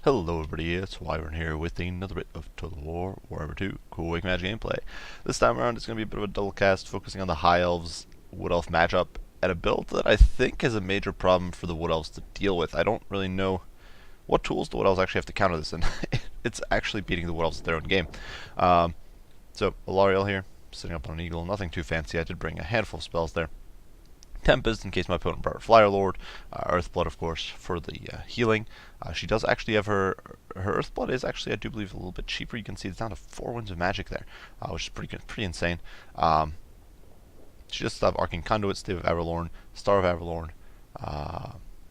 Hello everybody, it's Wyvern here with another bit of Total War Warhammer 2 Cool Wake Magic gameplay. This time around it's going to be a bit of a double cast, focusing on the High Elves Wood Elf matchup at a build that I think is a major problem for the Wood Elves to deal with. I don't really know what tools the Wood Elves actually have to counter this, and it's actually beating the Wood Elves at their own game. So, Alariel here, sitting up on an eagle, nothing too fancy. I did bring a handful of spells there. Tempest in case my opponent brought her Flyer Lord, Earthblood of course for the healing. She does actually have her Earthblood is actually, I do believe, a little bit cheaper. You can see it's down to 4 Winds of Magic there, which is pretty good, pretty insane. She does have Arcane Conduit, Stave of Avalorn, Star of Avalorn,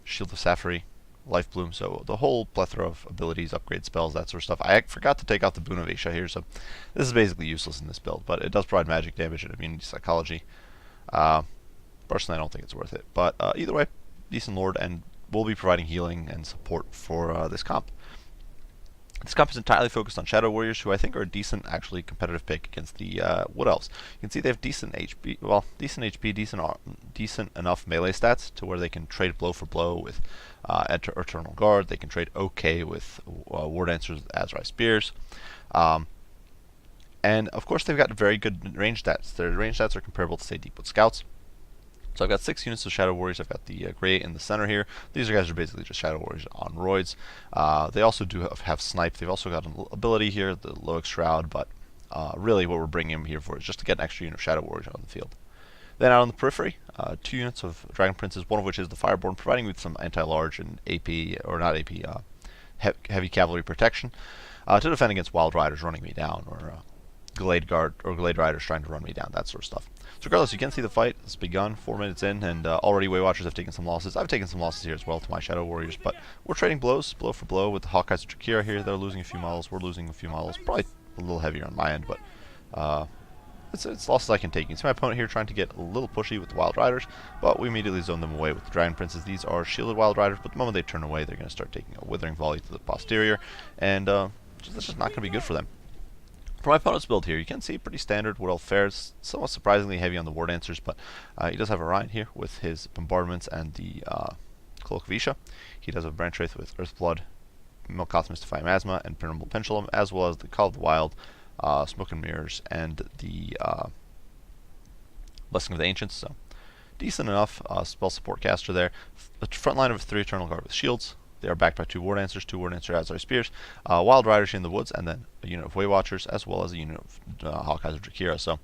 Shield of Sapphire, Life Bloom, so the whole plethora of abilities, upgrade spells, that sort of stuff. I forgot to take out the Boon of Asia here, so this is basically useless in this build, but it does provide magic damage and immunity psychology. Personally, I don't think it's worth it. But either way, decent Lord, and we'll be providing healing and support for this comp. This comp is entirely focused on Shadow Warriors, who I think are a decent, actually competitive pick against the Wood Elves. You can see they have decent HP, well, decent enough melee stats to where they can trade blow for blow with Eternal Guard. They can trade OK with War Dancers with Azrai Spears. And of course, they've got very good range stats. Their range stats are comparable to, say, Deepwood Scouts. So I've got 6 units of Shadow Warriors. I've got the Grey in the center here. These guys are basically just Shadow Warriors on roids. They also do have Snipe. They've also got an ability here, the Loic Shroud, but really what we're bringing them here for is just to get an extra unit of Shadow Warriors on the field. Then out on the periphery, 2 units of Dragon Princes, one of which is the Fireborn, providing with some anti-large and AP, or not AP, heavy cavalry protection to defend against Wild Riders running me down, or Glade Guard or Glade Riders trying to run me down, that sort of stuff. So regardless, you can see the fight has begun 4 minutes in, and already Way Watchers have taken some losses. I've taken some losses here as well to my Shadow Warriors, but we're trading blows, blow for blow, with the Hawkeyes of Drakira here. They're losing a few models, we're losing a few models, probably a little heavier on my end, but it's losses I can take. You can see my opponent here trying to get a little pushy with the Wild Riders, but we immediately zone them away with the Dragon Princes. These are shielded Wild Riders, but the moment they turn away, they're going to start taking a Withering Volley to the posterior, and that's just not going to be good for them. For my opponent's build here, you can see pretty standard Wood Elf fares, somewhat surprisingly heavy on the War Dancers, but he does have Orion here with his Bombardments and the Cloak of Isha. He does have a Branch Wraith with Earthblood, Melkoth's Mystifying Miasma, and Penumbral Pendulum, as well as the Call of the Wild, Smoke and Mirrors, and the Blessing of the Ancients. So decent enough spell support caster there. The front line of 3 Eternal Guard with shields. They are backed by 2 War Dancers, 2 War Dancer Azrai Spears, Wild Riders here in the woods, and then a unit of Way Watchers, as well as a unit of Hawkeyes of Drakira. So,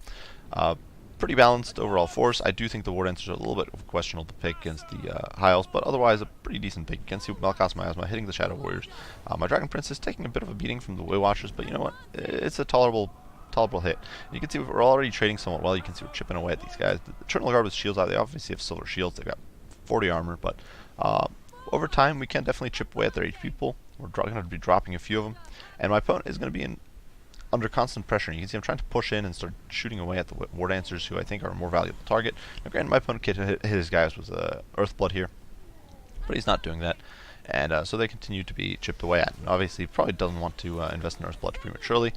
pretty balanced overall force. I do think the War Dancers are a little bit of a questionable pick against the High Elves, but otherwise a pretty decent pick. You can see Melkoth's Miasma hitting the Shadow Warriors. My Dragon Prince is taking a bit of a beating from the Way Watchers, but you know what? It's a tolerable hit. And you can see we're already trading somewhat well. You can see we're chipping away at these guys. The Eternal Guard with shields out. They obviously have silver shields. They've got 40 armor, but over time, we can definitely chip away at their HP pool. We're going to be dropping a few of them. And my opponent is going to be under constant pressure. You can see I'm trying to push in and start shooting away at the War Dancers, who I think are a more valuable target. Now, granted, my opponent could hit his guys with Earthblood here, but he's not doing that. And so they continue to be chipped away at. And obviously, he probably doesn't want to invest in Earthblood prematurely.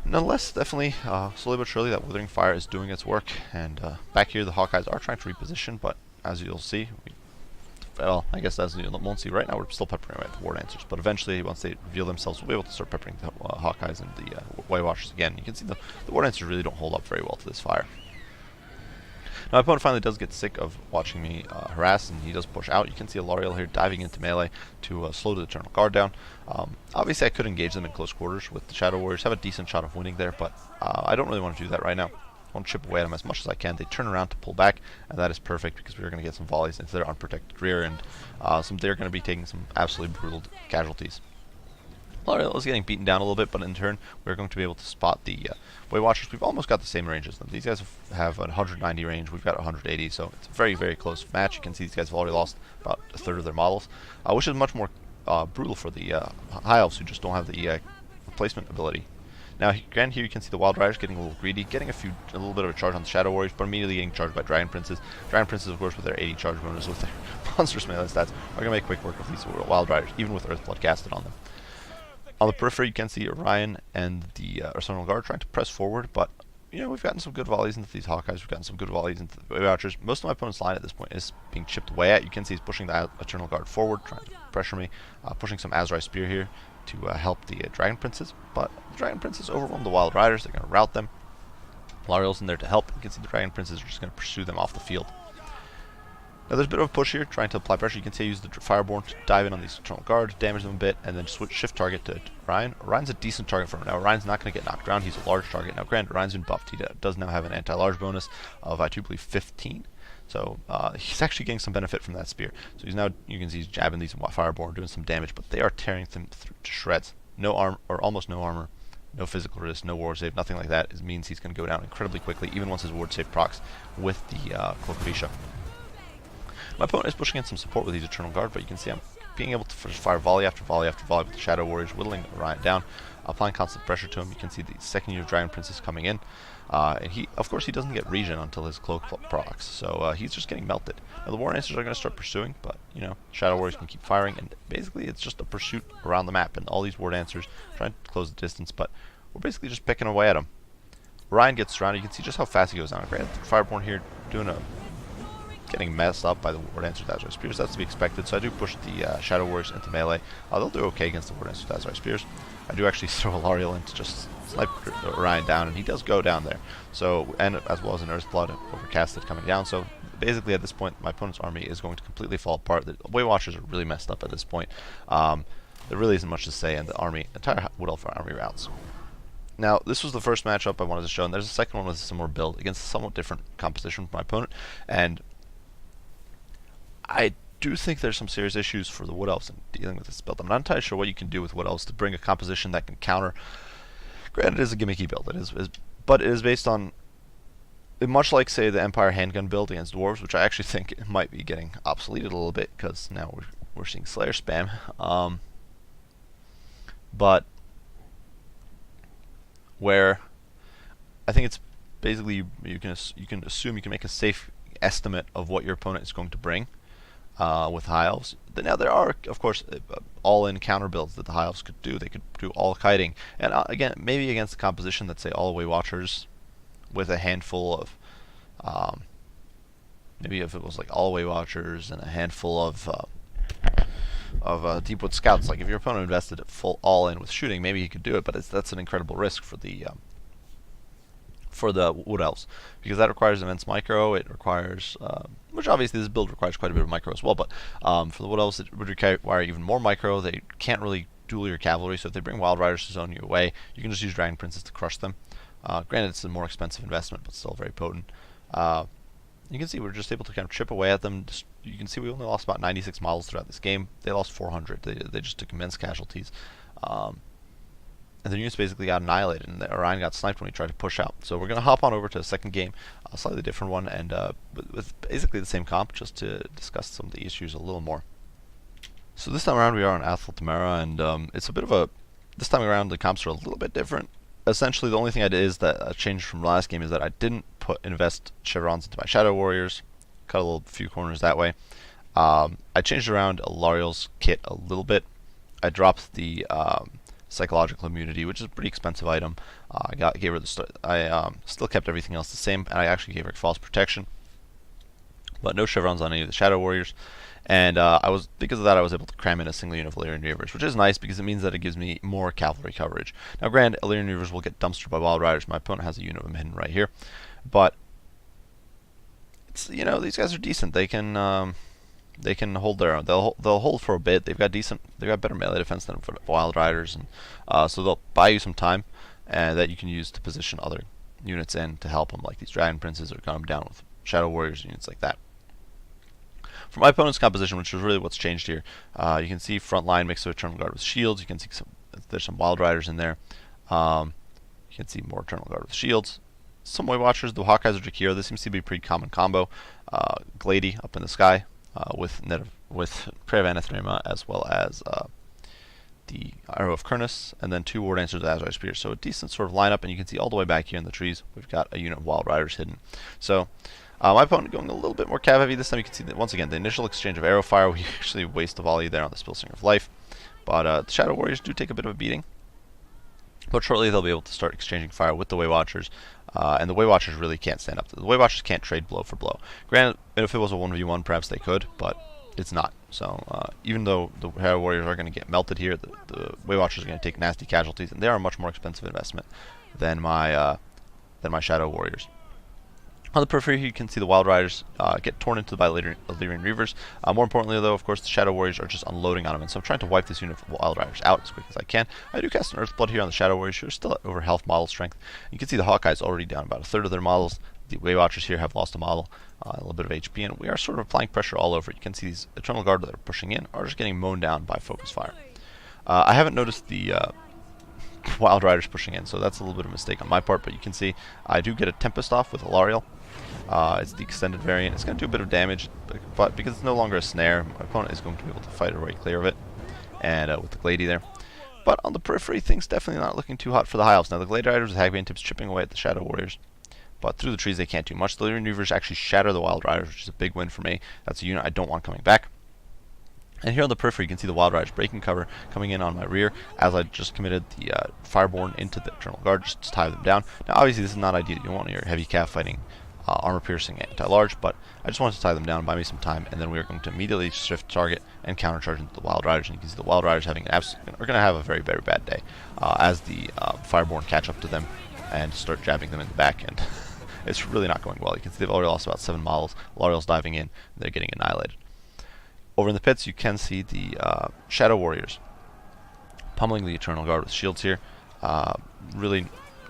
Nonetheless, definitely, slowly but surely, that Withering Fire is doing its work. And back here, the Hawkeyes are trying to reposition, but as you'll see, well, I guess as you won't see right now, we're still peppering away at the War Dancers, but eventually, once they reveal themselves, we'll be able to start peppering the Hawkeyes and the Way Watchers again. You can see the War Dancers really don't hold up very well to this fire. Now, my opponent finally does get sick of watching me harass, and he does push out. You can see Alariel here diving into melee to slow the Eternal Guard down. Obviously, I could engage them in close quarters with the Shadow Warriors, have a decent shot of winning there, but I don't really want to do that right now. I want to chip away at them as much as I can. They turn around to pull back, and that is perfect because we're going to get some volleys into their unprotected rear, and they're going to be taking some absolutely brutal casualties. Alariel is getting beaten down a little bit, but in turn, we're going to be able to spot the Way Watchers. We've almost got the same range as them. These guys have 190 range, we've got 180, so it's a very, very close match. You can see these guys have already lost about a third of their models, which is much more brutal for the High Elves, who just don't have the replacement ability. Now, again, here you can see the Wild Riders getting a little greedy, getting a little bit of a charge on the Shadow Warriors, but immediately getting charged by Dragon Princes. Dragon Princes, of course, with their 80 charge bonus, with their monstrous melee stats, are going to make quick work of these Wild Riders, even with Earthblood casted on them. On the periphery, you can see Orion and the Eternal Guard trying to press forward, but we've gotten some good volleys into these Hawkeyes. We've gotten some good volleys into the Way Watchers. Most of my opponent's line at this point is being chipped away at. You can see he's pushing the Eternal Guard forward, trying to pressure me, pushing some Azrai Spear here to help the Dragon Princes. But the Dragon Princes overwhelm the Wild Riders. They're going to rout them. Lariel's in there to help. You can see the Dragon Princes are just going to pursue them off the field. Now there's a bit of a push here, trying to apply pressure. You can see I use the Fireborn to dive in on these Eternal Guard, damage them a bit, and then shift target to Ryan. Ryan's a decent target for him. Now Ryan's not going to get knocked around. He's a large target. Now granted, Ryan's been buffed. He does now have an anti-large bonus of, I do believe, 15. So he's actually getting some benefit from that spear. So he's now, you can see he's jabbing these Fireborn, doing some damage, but they are tearing them through to shreds. No armor, or almost no armor. No physical resist, no ward save, nothing like that. It means he's going to go down incredibly quickly, even once his ward save procs with the Cloak of Isha. My opponent is pushing in some support with these Eternal Guard, but you can see I'm being able to fire volley after volley after volley with the Shadow Warriors, whittling Orion down, applying constant pressure to him. You can see the second unit of Dragon Princes coming in, and he, of course, he doesn't get regen until his Cloak procs, so he's just getting melted. Now the War Dancers are going to start pursuing, but Shadow Warriors can keep firing, and basically it's just a pursuit around the map, and all these War Dancers trying to close the distance, but we're basically just picking away at him. Orion gets surrounded. You can see just how fast he goes down. Granted, Fireborn here getting messed up by the War Dancers with Azrai Spears. That's to be expected. So I do push the Shadow Warriors into melee. They'll do okay against the War Dancers with Azrai Spears. I do actually throw a Lariel in to just snipe Orion down, and he does go down there. So, and as well as an Earthblood overcasted coming down. So basically at this point, my opponent's army is going to completely fall apart. The Way Watchers are really messed up at this point. There really isn't much to say, and the entire Wood Elf army routes. Now, this was the first matchup I wanted to show, and there's a second one with a similar build against a somewhat different composition from my opponent, and I do think there's some serious issues for the Wood Elves in dealing with this build. I'm not entirely sure what you can do with Wood Elves to bring a composition that can counter. Granted, it is a gimmicky build, but it is based on, much like, say, the Empire handgun build against Dwarves, which I actually think it might be getting obsoleted a little bit, because now we're seeing Slayer spam. But where I think it's basically you can assume, you can make a safe estimate of what your opponent is going to bring with High Elves. Now there are, of course, all-in counter builds that the High Elves could do. They could do all kiting, and again, maybe against a composition that, say, all Way Watchers with a handful of maybe if it was like all Way Watchers and a handful of Deepwood Scouts. Like if your opponent invested at full all-in with shooting, maybe he could do it, but that's an incredible risk for the Wood Elves, because that requires immense micro. It requires, which obviously this build requires quite a bit of micro as well, but for the Wood Elves it would require even more micro. They can't really duel your cavalry, so if they bring Wild Riders to zone you away, you can just use Dragon Princes to crush them. Granted, it's a more expensive investment, but still very potent. You can see we're just able to kind of chip away at them. You can see we only lost about 96 models throughout this game. They lost 400. They just took immense casualties. And the units basically got annihilated, and Orion got sniped when he tried to push out. So we're going to hop on over to the second game, a slightly different one, and with basically the same comp, just to discuss some of the issues a little more. So this time around we are on Athel Tamara, and it's a bit of a... This time around the comps are a little bit different. Essentially, the only thing I did is that changed from last game is that I didn't invest chevrons into my Shadow Warriors, cut a few corners that way. I changed around Lariel's kit a little bit. I dropped the psychological immunity, which is a pretty expensive item. Gave her I still kept everything else the same, and I actually gave her false protection, but no chevrons on any of the Shadow Warriors. And because of that, I was able to cram in a single unit of Illyrian Reavers, which is nice because it means that it gives me more cavalry coverage. Now, granted, Illyrian Reavers will get dumpstered by Wild Riders. My opponent has a unit of them hidden right here, but it's, these guys are decent. They can hold their own. They'll hold for a bit. They've got better melee defense than Wild Riders, and so they'll buy you some time that you can use to position other units in to help them, like these Dragon Princes, or gun them down with Shadow Warriors, units like that. For my opponent's composition, which is really what's changed here, you can see front line mixed with Eternal Guard with shields. You can see there's some Wild Riders in there. You can see more Eternal Guard with shields. Some Way Watchers, the Hawkeyes or Drakira. This seems to be a pretty common combo. Glady up in the sky with Prayer of Anathrema, as well as the Arrow of Kurnus, and then 2 War Dancers with Azrai Spears. So a decent sort of lineup, and you can see all the way back here in the trees, we've got a unit of Wild Riders hidden. So my opponent going a little bit more cav heavy this time. You can see that once again the initial exchange of arrow fire, we actually waste a volley there on the Spillsinger of Life, but the Shadow Warriors do take a bit of a beating. But shortly they'll be able to start exchanging fire with the Way Watchers. and the Way Watchers really can't stand up to it. The Way Watchers can't trade blow for blow. Granted, if it was a 1v1, perhaps they could, but it's not. So even though the Shadow Warriors are going to get melted here, the Way Watchers are going to take nasty casualties, and they are a much more expensive investment than my Shadow Warriors. On the periphery, you can see the Wild Riders get torn into by Illyrian Reavers. More importantly, though, of course, the Shadow Warriors are just unloading on them, and so I'm trying to wipe this unit of Wild Riders out as quick as I can. I do cast an Earthblood here on the Shadow Warriors, who are still at over health model strength. You can see the Hawkeyes already down about a third of their models. The Way Watchers here have lost a model, a little bit of HP, and we are sort of applying pressure all over. You can see these Eternal Guard that are pushing in are just getting mown down by focus fire. I haven't noticed the Wild Riders pushing in, so that's a little bit of a mistake on my part, but you can see I do get a Tempest off with Alariel. It's the extended variant. It's going to do a bit of damage, but because it's no longer a snare, my opponent is going to be able to fight her way clear of it, and with the Glady there. But on the periphery, things definitely not looking too hot for the High Elves. Now, the Glady Riders with Hagbane Tips chipping away at the Shadow Warriors, but through the trees they can't do much. The Illyrian Reavers actually shatter the Wild Riders, which is a big win for me. That's a unit I don't want coming back. And here on the periphery, you can see the Wild Riders breaking cover, coming in on my rear, as I just committed the Fireborn into the Eternal Guard, just to tie them down. Now, obviously, this is not ideal. You want your heavy cav fighting armor-piercing anti-large, but I just wanted to tie them down, buy me some time, and then we are going to immediately shift target and countercharge into the Wild Riders. And you can see the Wild Riders having are going to have a very, very bad day as the Fireborn catch up to them and start jabbing them in the back, and it's really not going well. You can see they've already lost about 7 models. L'Oreal's diving in, and they're getting annihilated. Over in the pits, you can see the Shadow Warriors pummeling the Eternal Guard with shields here. Really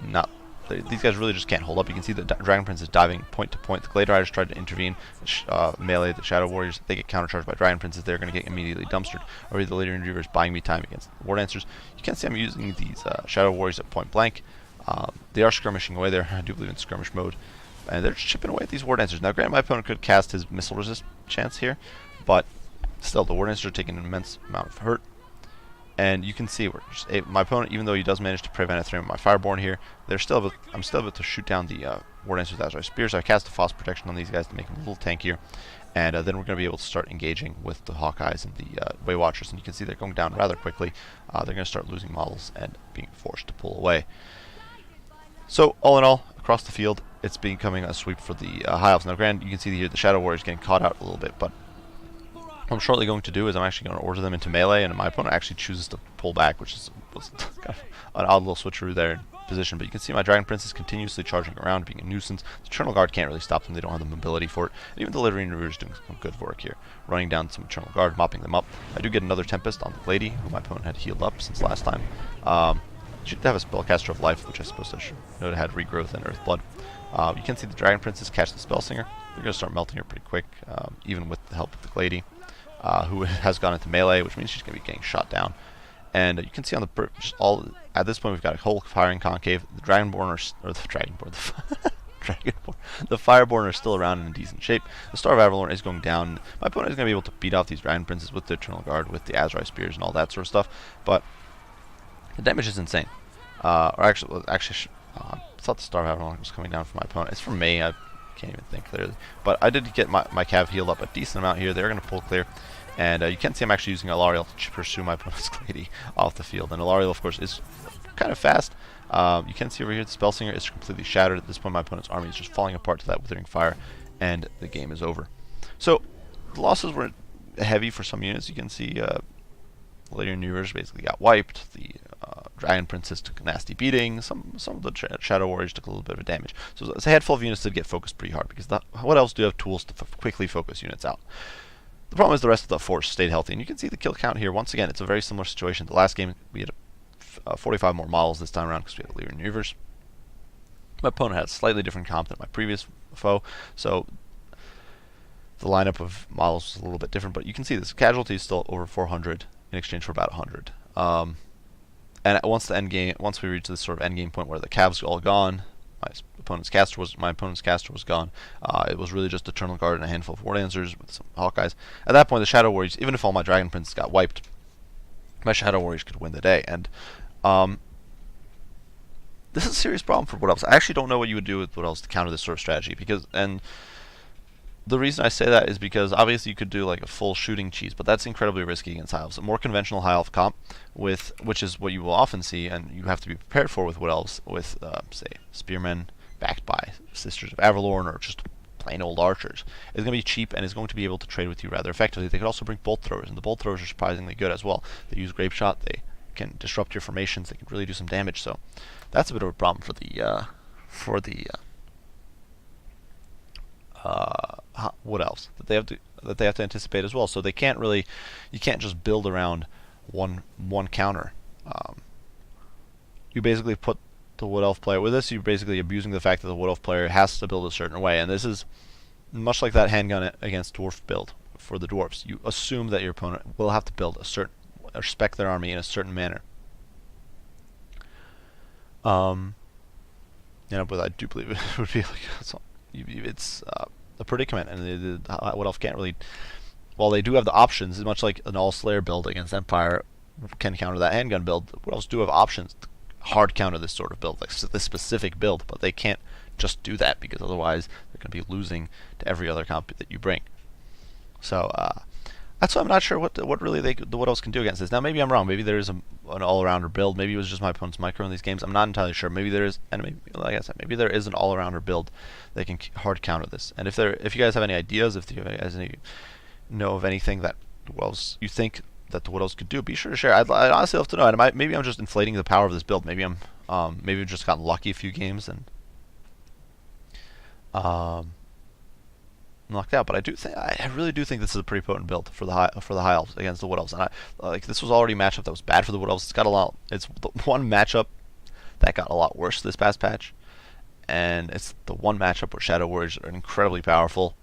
not... These guys really just can't hold up. You can see the Dragon Prince is diving point to point. The Glade Riders tried to intervene, melee the Shadow Warriors. They get countercharged by Dragon Princes. They're going to get immediately dumpstered. Over the Illyrian Reavers buying me time against the War Dancers. You can see I'm using these Shadow Warriors at point blank. They are skirmishing away there. I do believe in skirmish mode. And they're just chipping away at these War Dancers. Now, granted, my opponent could cast his missile resist chance here, but still, the War Dancers are taking an immense amount of hurt. And you can see my opponent, even though he does manage to prevent a threat with my Fireborn here, I'm still able to shoot down the War Dancers with Azure Spears. I cast a Frost Protection on these guys to make them a little tankier. And then we're going to be able to start engaging with the Hawkeyes and the Way Watchers. And you can see they're going down rather quickly. They're going to start losing models and being forced to pull away. So, all in all, across the field, it's becoming a sweep for the High Elves. Now, granted, you can see here the Shadow Warriors getting caught out a little bit, but what I'm shortly going to do is I'm actually going to order them into melee, and my opponent actually chooses to pull back, which was kind of an odd little switcheroo there in position. But you can see my Dragon Prince is continuously charging around, being a nuisance. The Eternal Guard can't really stop them. They don't have the mobility for it. And even the Illyrian Reavers is doing some good work here, running down some Eternal Guard, mopping them up. I do get another Tempest on the Glady, who my opponent had healed up since last time. Should have a Spellcaster of Life, which I suppose I should note it had Regrowth and Earthblood. You can see the Dragon Princess catch the Spellsinger. They're going to start melting her pretty quick, even with the help of the Glady. Who has gone into melee, which means she's going to be getting shot down. And you can see on the at this point we've got a whole firing concave. The Dragonborn the Fireborn are still around in decent shape. The Star of Avalorn is going down. My opponent is going to be able to beat off these Dragon Princes with the Eternal Guard, with the Azrai Spears and all that sort of stuff. But the damage is insane. I thought the Star of Avalorn was coming down from my opponent. It's from me. I can't even think clearly. But I did get my cav healed up a decent amount here. They're going to pull clear. And you can see I'm actually using Alariel to pursue my opponent's Glady off the field. And Alariel, of course, is kind of fast. You can see over here the Spellsinger is completely shattered. At this point, my opponent's army is just falling apart to that Withering Fire. And the game is over. So, the losses were heavy for some units. You can see Illyrian Reavers basically got wiped. The Dragon Princess took a nasty beating. Some of the Shadow Warriors took a little bit of a damage. So it's a handful of units that get focused pretty hard, because what else do you have tools to quickly focus units out? The problem is the rest of the force stayed healthy, and you can see the kill count here. Once again, it's a very similar situation. The last game we had 45 more models this time around because we had Illyrian Reavers. My opponent had a slightly different comp than my previous foe, so the lineup of models was a little bit different. But you can see this casualty is still over 400 in exchange for about 100. And once we reach this sort of end game point where the cav's all gone, my opponent's caster was gone. It was really just Eternal Guard and a handful of War Dancers with some Hawkeyes. At that point, the Shadow Warriors, even if all my Dragon Princes got wiped, my Shadow Warriors could win the day. And this is a serious problem for Wood Elves. I actually don't know what you would do with Wood Elves to counter this sort of strategy, and the reason I say that is because obviously you could do like a full shooting cheese, but that's incredibly risky against High Elves. A more conventional High Elf comp, which is what you will often see, and you have to be prepared for with Wood Elves, with say Spearmen, backed by Sisters of Avalorn or just plain old archers, is going to be cheap and is going to be able to trade with you rather effectively. They could also bring bolt throwers, and the bolt throwers are surprisingly good as well. They use grape shot, they can disrupt your formations, they can really do some damage. So that's a bit of a problem for the wood elves that they have to anticipate as well. So they can't really, you can't just build around one counter. You basically put the wood elf player with this. You're basically abusing the fact that the wood elf player has to build a certain way, and this is much like that handgun against dwarf build for the dwarfs. You assume that your opponent will have to build a certain or spec their army in a certain manner. But I do believe it would be like it's a predicament, and the wood elf can't really. While they do have the options, much like an all slayer build against Empire can counter that handgun build, wood elves do have options to hard counter this sort of build, like this specific build, but they can't just do that because otherwise they're going to be losing to every other comp that you bring. So that's why I'm not sure what really the wood elves can do against this. Now maybe I'm wrong. Maybe there is an all-arounder build. Maybe it was just my opponent's micro in these games. I'm not entirely sure. Maybe there is, and maybe, like I said, maybe there is an all-arounder build that can hard counter this. And if you guys have any ideas, if you guys know of anything that you think that the wood elves could do, be sure to share. I'd honestly love to know. Maybe I'm just inflating the power of this build. Maybe maybe I've just gotten lucky a few games and knocked out. But I really do think this is a pretty potent build for the high elves against the wood elves. And this was already a matchup that was bad for the wood elves. It's the one matchup that got a lot worse this past patch, and it's the one matchup where Shadow Warriors are incredibly powerful.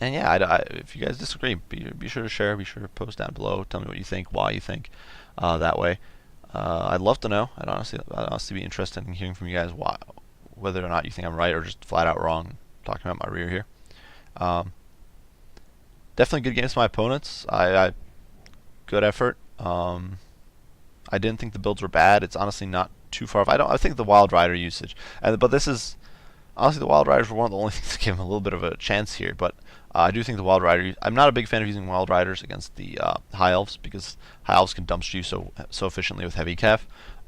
And yeah, if you guys disagree, be sure to share. Be sure to post down below. Tell me what you think, why you think that way. I'd love to know. I'd honestly be interested in hearing from you guys whether or not you think I'm right or just flat out wrong. Talking about my rear here. Definitely good games for my opponents. I good effort. I didn't think the builds were bad. It's honestly not too far off. I think the Wild Rider usage, but this is honestly the Wild Riders were one of the only things that gave him a little bit of a chance here. But I do think the Wild Rider. I'm not a big fan of using Wild Riders against the High Elves because High Elves can dumpster you so efficiently with Heavy Cav.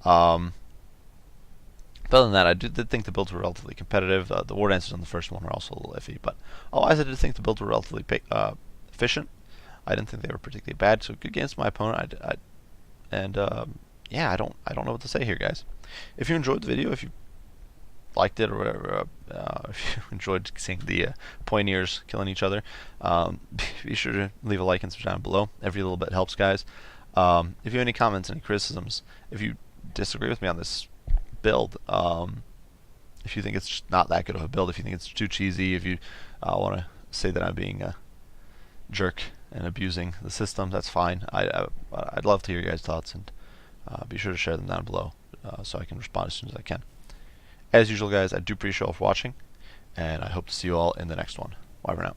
But other than that, I did think the builds were relatively competitive. The War Dancers on the first one were also a little iffy, but otherwise I did think the builds were relatively efficient. I didn't think they were particularly bad. So good games to my opponent. Yeah, I don't know what to say here, guys. If you enjoyed the video, if you liked it or whatever, if you enjoyed seeing the Pioneers killing each other, be sure to leave a like and subscribe down below. Every little bit helps, guys. If you have any comments, any criticisms, if you disagree with me on this build, if you think it's just not that good of a build, if you think it's too cheesy, if you want to say that I'm being a jerk and abusing the system, that's fine. I'd love to hear your guys' thoughts, and be sure to share them down below so I can respond as soon as I can. As usual, guys, I do appreciate you all for watching, and I hope to see you all in the next one. Bye for now.